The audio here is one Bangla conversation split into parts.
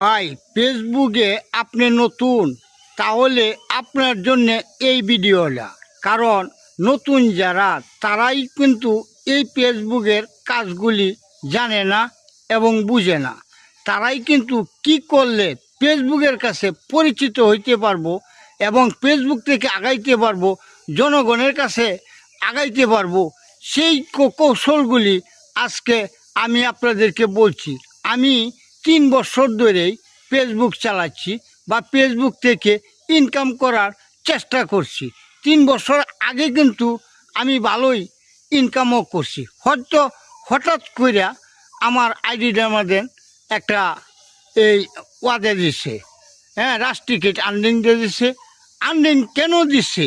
ভাই ফেসবুকে আপনি নতুন, তাহলে আপনার জন্য এই ভিডিওটা। কারণ নতুন যারা তারাই কিন্তু এই ফেসবুকের কাজগুলি জানে না এবং বুঝে না। তারাই কিন্তু কি করলে ফেসবুকের কাছে পরিচিত হইতে পারবো এবং ফেসবুক থেকে আগাইতে পারবো, জনগণের কাছে আগাইতে পারবো, সেই কৌশলগুলি আজকে আমি আপনাদেরকে বলছি। আমি 3 বছর ধরেই ফেসবুক চালাচ্ছি বা ফেসবুক থেকে ইনকাম করার চেষ্টা করছি। 3 বছর আগে কিন্তু আমি ভালোই ইনকামও করছি। হয়তো হঠাৎ করে আমার আইডিটার মধ্যে একটা এই ওয়াদে দিচ্ছে, রাশ টিকিট আর্নিং দিয়ে দিচ্ছে। আর্নিং কেন দিচ্ছে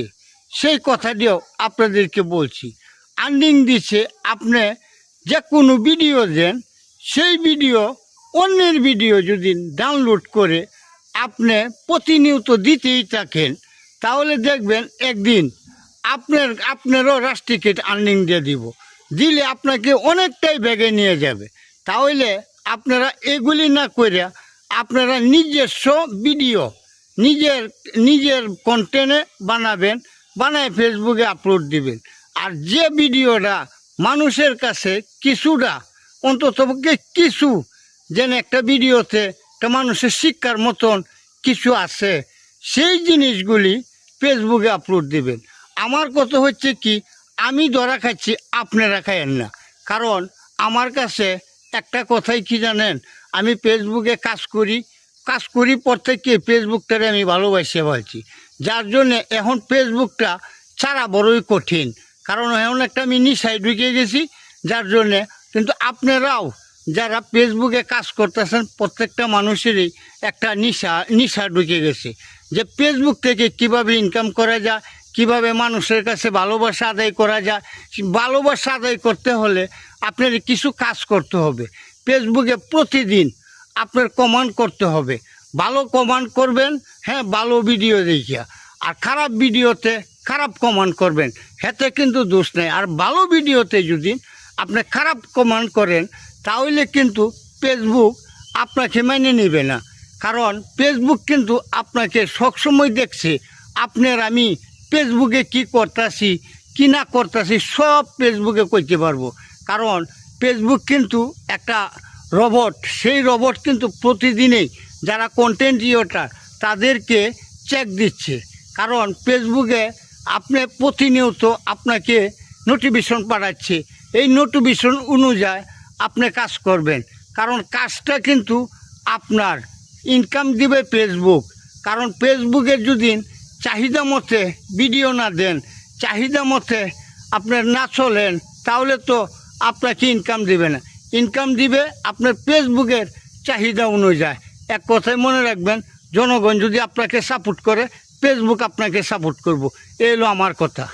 সেই কথাটিও আপনাদেরকে বলছি। আর্নিং দিচ্ছে, আপনি যে কোনো ভিডিও দেন, সেই ভিডিও অন্যের ভিডিও যদি ডাউনলোড করে আপনি প্রতিনিয়ত দিতেই থাকেন, তাহলে দেখবেন একদিন আপনারও রাশ টিকিট আর্নিং দিয়ে দিলে আপনাকে অনেকটাই ব্যাগে নিয়ে যাবে। তাহলে আপনারা এগুলি না করে আপনারা নিজস্ব ভিডিও নিজের কন্টেন্টে বানায় ফেসবুকে আপলোড দিবেন। আর যে ভিডিওটা মানুষের কাছে কিছুটা, অন্ততপক্ষে কিছু, যেন একটা ভিডিওতে একটা মানুষের শিক্ষার মতন কিছু আছে, সেই জিনিসগুলি ফেসবুকে আপলোড দিবেন। আমার কথা হচ্ছে কি, আমি ধরা খাচ্ছি, আপনারা খায়েন না। কারণ আমার কাছে একটা কথাই কি জানেন, আমি ফেসবুকে কাজ করি পর থেকে ফেসবুকটারে আমি ভালোবাসে বলছি। যার জন্যে এখন ফেসবুকটা ছাড়া বড়ই কঠিন। কারণ এখন একটা আমি নিশায় ঢুকে গেছি, যার জন্যে। কিন্তু আপনারাও যারা ফেসবুকে কাজ করতেছেন, প্রত্যেকটা মানুষেরই একটা নিশা ঢুকে গেছে যে ফেসবুক থেকে কিভাবে ইনকাম করা যায়, কিভাবে মানুষের কাছে ভালোবাসা আদায় করা যায়। ভালোবাসা আদায় করতে হলে আপনার কিছু কাজ করতে হবে। ফেসবুকে প্রতিদিন আপনার কমেন্ট করতে হবে। ভালো কমেন্ট করবেন, ভালো ভিডিও দেখিয়া। আর খারাপ ভিডিওতে খারাপ কমেন্ট করবেন, হেতে কিন্তু দোষ নেই। আর ভালো ভিডিওতে যদি আপনি খারাপ কমেন্ট করেন, তাহলে কিন্তু ফেসবুক আপনাকে মেনে নেবে না। কারণ ফেসবুক কিন্তু আপনাকে সবসময় দেখছে। আমি ফেসবুকে কি করতেছি কি না করতেছি সব ফেসবুকে করতে পারবো। কারণ ফেসবুক কিন্তু একটা রোবট। সেই রোবট কিন্তু প্রতিদিনই যারা কন্টেন্ট ক্রিয়েটর তাদেরকে চেক দিচ্ছে। কারণ ফেসবুকে আপনি প্রতিনিয়ত আপনাকে নোটিফিকেশন পাঠাচ্ছে। এই নোটিফিকেশন অনুযায়ী আপনি কাজ করবেন। কারণ কাজটা কিন্তু আপনার ইনকাম দিবে ফেসবুক। কারণ ফেসবুকে যদি চাহিদা মতে ভিডিও না দেন, চাহিদা মতে আপনার না চলেন, তাহলে তো আপনাকে ইনকাম দিবে না। ইনকাম দিবে আপনার ফেসবুকের চাহিদা অনুযায়ী। এক কথায় মনে রাখবেন, জনগণ যদি আপনাকে সাপোর্ট করে, ফেসবুক আপনাকে সাপোর্ট করব। এই হলো আমার কথা।